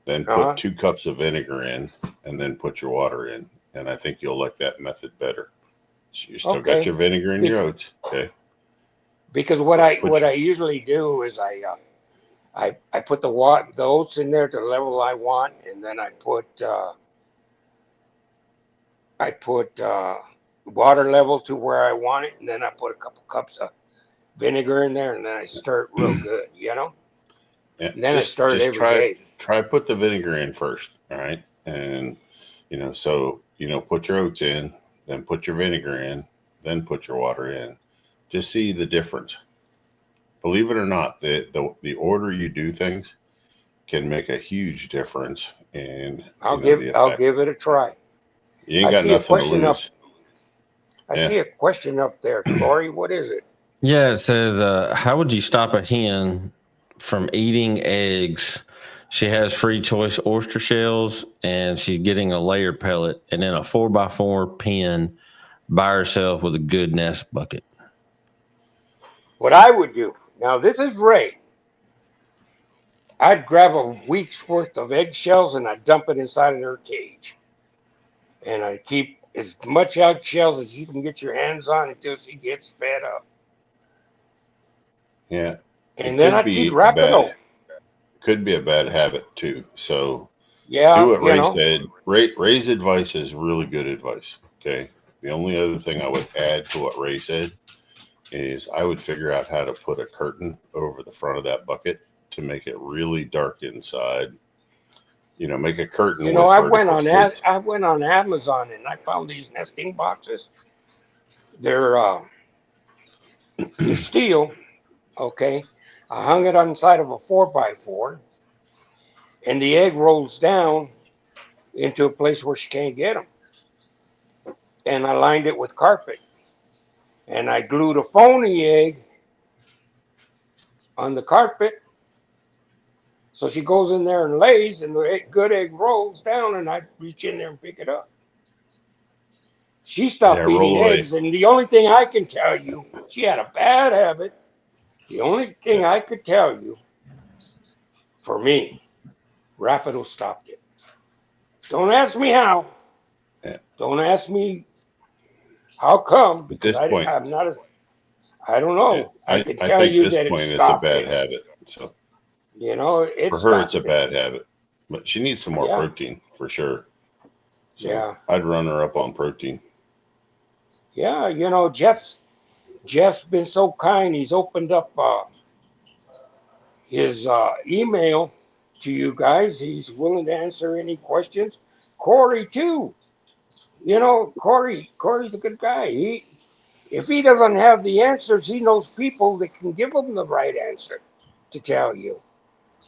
then put 2 cups of vinegar in, and then put your water in. And I think you'll like that method better. So you still got your vinegar in your oats, okay? Because what I usually do is I put the oats in there to the level I want, and then I put water level to where I want it, and then I put a couple cups of vinegar in there, and then I stir it real good, Yeah, and then I stir it every day. Try put the vinegar in first, all right? And, so, put your oats in, then put your vinegar in, then put your water in. Just see the difference. Believe it or not, the order you do things can make a huge difference in I'll the effect. give it a try. You ain't got nothing to lose. I see a question up there, Corey. What is it? Yeah, it says, how would you stop a hen from eating eggs? She has free choice oyster shells, and she's getting a layer pellet and then a 4x4 pen by herself with a good nest bucket. What I would do, now this is Ray. I'd grab a week's worth of eggshells and I'd dump it inside of her cage. And I'd keep as much eggshells as you can get your hands on until she gets fed up. Yeah. And then I'd feed Rapido. Could be a bad habit too. So yeah, do what Ray said. Ray's advice is really good advice. Okay. The only other thing I would add to what Ray said is I would figure out how to put a curtain over the front of that bucket to make it really dark inside. Make a curtain. I went on Amazon and I found these nesting boxes. They're steel. Okay. I hung it on the side of a 4x4, and the egg rolls down into a place where she can't get them. And I lined it with carpet. And I glued a phony egg on the carpet. So she goes in there and lays, and the good egg rolls down, and I reach in there and pick it up. She stopped eating eggs, and the only thing I can tell you, she had a bad habit. The only thing I could tell you, for me, Rapido stopped it. Don't ask me how. Yeah. Don't ask me how come, because I don't know. Yeah. I can tell you at this point it's a bad habit. So for her it's a bad habit. But she needs some more protein for sure. So I'd run her up on protein. Yeah, Jeff's been so kind. He's opened up his email to you guys. He's willing to answer any questions. Corey too. Corey's a good guy. If he doesn't have the answers, he knows people that can give him the right answer to tell you.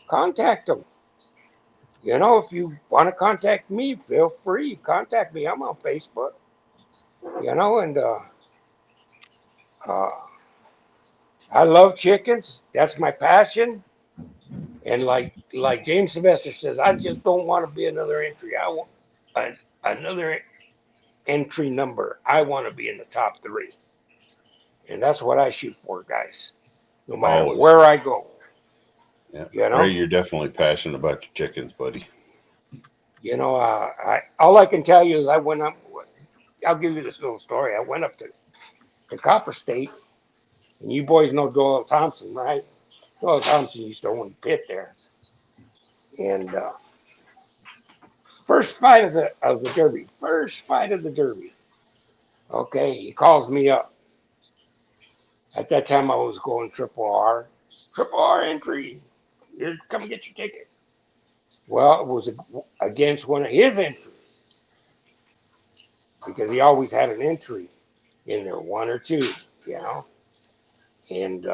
Contact him. If you want to contact me, feel free. Contact me. I'm on Facebook. And I love chickens. That's my passion. And like James Sylvester says, I just don't want to be another entry. I want another entry number. I want to be in the top 3. And that's what I shoot for, guys. No matter where I go. Yeah. Ray, you're definitely passionate about your chickens, buddy. All I can tell you is I went up. I'll give you this little story. I went up to Copper State, and you boys know Doyle Thompson, right? Doyle Thompson used to own the pit there. And first fight of the Derby. Okay, he calls me up. At that time, I was going triple R entry. Come get your ticket. Well, it was against one of his entries because he always had an entry in there, 1 or 2, And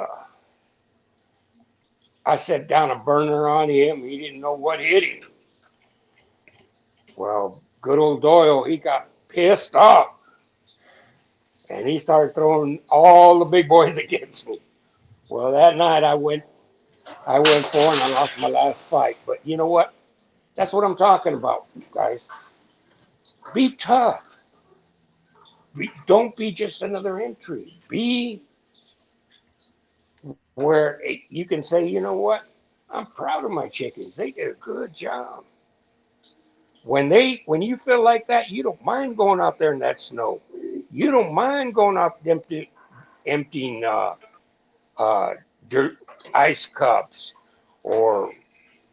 I set down a burner on him. He didn't know what hit him. Well, good old Doyle, he got pissed off. And he started throwing all the big boys against me. Well, that night I went 4 and I lost my last fight. But you know what? That's what I'm talking about, guys. Be tough. Don't be just another entry. Be where you can say, you know what? I'm proud of my chickens. They did a good job. When you feel like that, you don't mind going out there in that snow. You don't mind going out emptying dirt ice cups or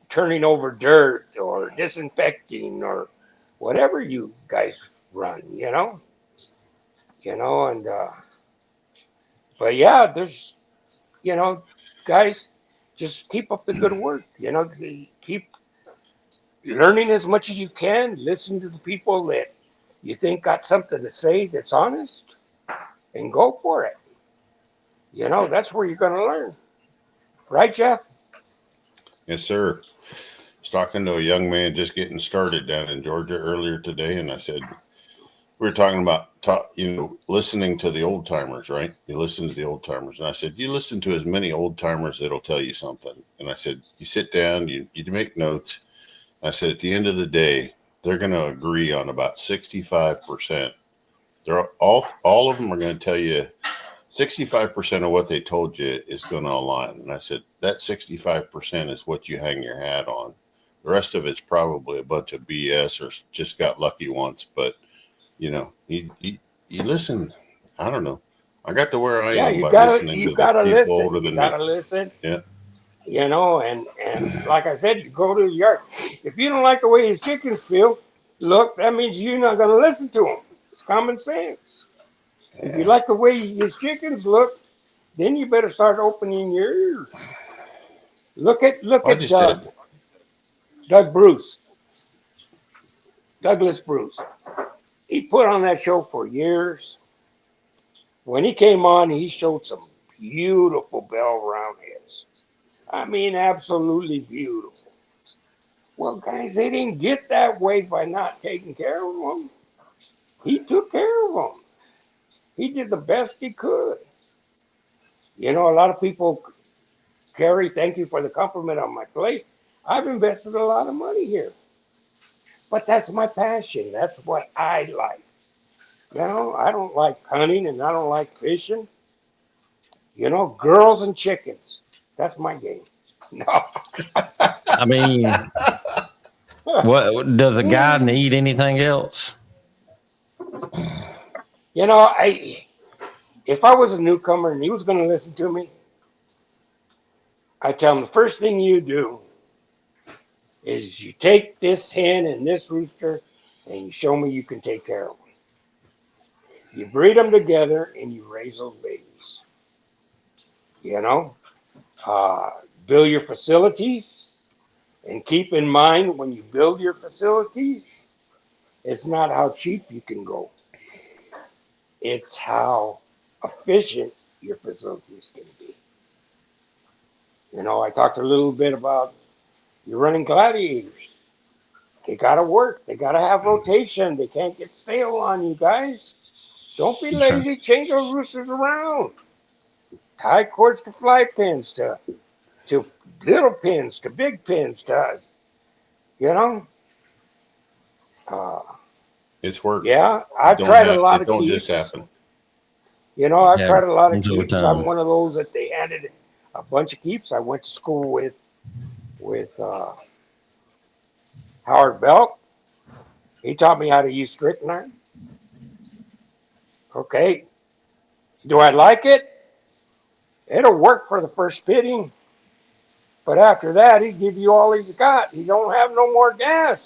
turning over dirt or disinfecting or whatever you guys run, and but yeah, there's, guys, just keep up the good work, learning as much as you can. Listen to the people that you think got something to say that's honest, and go for it. That's where you're going to learn. Right, Jeff? Yes, sir. I was talking to a young man just getting started down in Georgia earlier today, and I said, we were talking about, listening to the old timers, right? You listen to the old timers. And I said, you listen to as many old timers that'll tell you something. And I said, you sit down, you make notes. I said, at the end of the day, they're going to agree on about 65%. They're all of them are going to tell you 65% of what they told you is going to align. And I said, that 65% is what you hang your hat on. The rest of it's probably a bunch of BS or just got lucky once. But, you listen. I don't know. I got to where I am by listening to the people older than me. You gotta listen. Yeah. And like I said, you go to the yard. If you don't like the way his chickens feel, look, that means you're not going to listen to them. It's common sense. Yeah. If you like the way his chickens look, then you better start opening your ears. Look at Doug Bruce. Douglas Bruce. He put on that show for years. When he came on, he showed some beautiful bell round heads. I mean, absolutely beautiful. Well, guys, they didn't get that way by not taking care of them. He took care of them. He did the best he could. A lot of people, Kerry, thank you for the compliment on my plate. I've invested a lot of money here. But that's my passion. That's what I like. I don't like hunting and I don't like fishing. Girls and chickens. That's my game. No. I mean, what does a guy need anything else? If I was a newcomer and he was going to listen to me, I tell him the first thing you do is you take this hen and this rooster and you show me you can take care of them. You breed them together and you raise those babies. Build your facilities, and keep in mind when you build your facilities, it's not how cheap you can go. It's how efficient your facilities can be. I talked a little bit about you're running gladiators. They got to work. They got to have rotation. They can't get stale on you guys. Don't be lazy. Change those roosters around. Tie cords to fly pins, to little pins, to big pins, it's work. Yeah, I've tried a lot of keeps. It don't just happen. I've tried a lot of keeps. I'm one of those that they handed a bunch of keeps. I went to school with Howard Belk. He taught me how to use strychnine. Okay. Do I like it? It'll work for the first fitting. But after that, he'd give you all he's got. He don't have no more gas.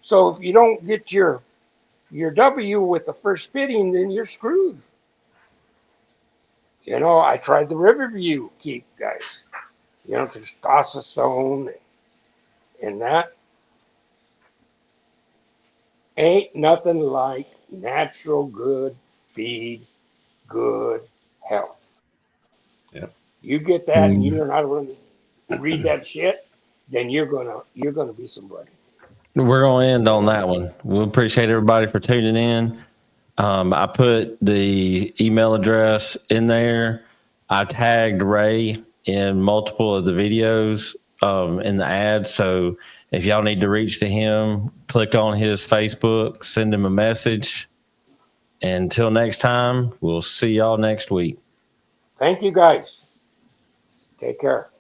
So if you don't get your W with the first fitting, then you're screwed. I tried the Riverview keep, guys. Testosterone and that. Ain't nothing like natural good feed, good health. Yep. You get that and you learn how to read that shit, then you're gonna be somebody. We're gonna end on that one. We appreciate everybody for tuning in. I put the email address in there. I tagged Ray in multiple of the videos in the ads. So if y'all need to reach to him, click on his Facebook, send him a message. Until next time, we'll see y'all next week. Thank you, guys. Take care.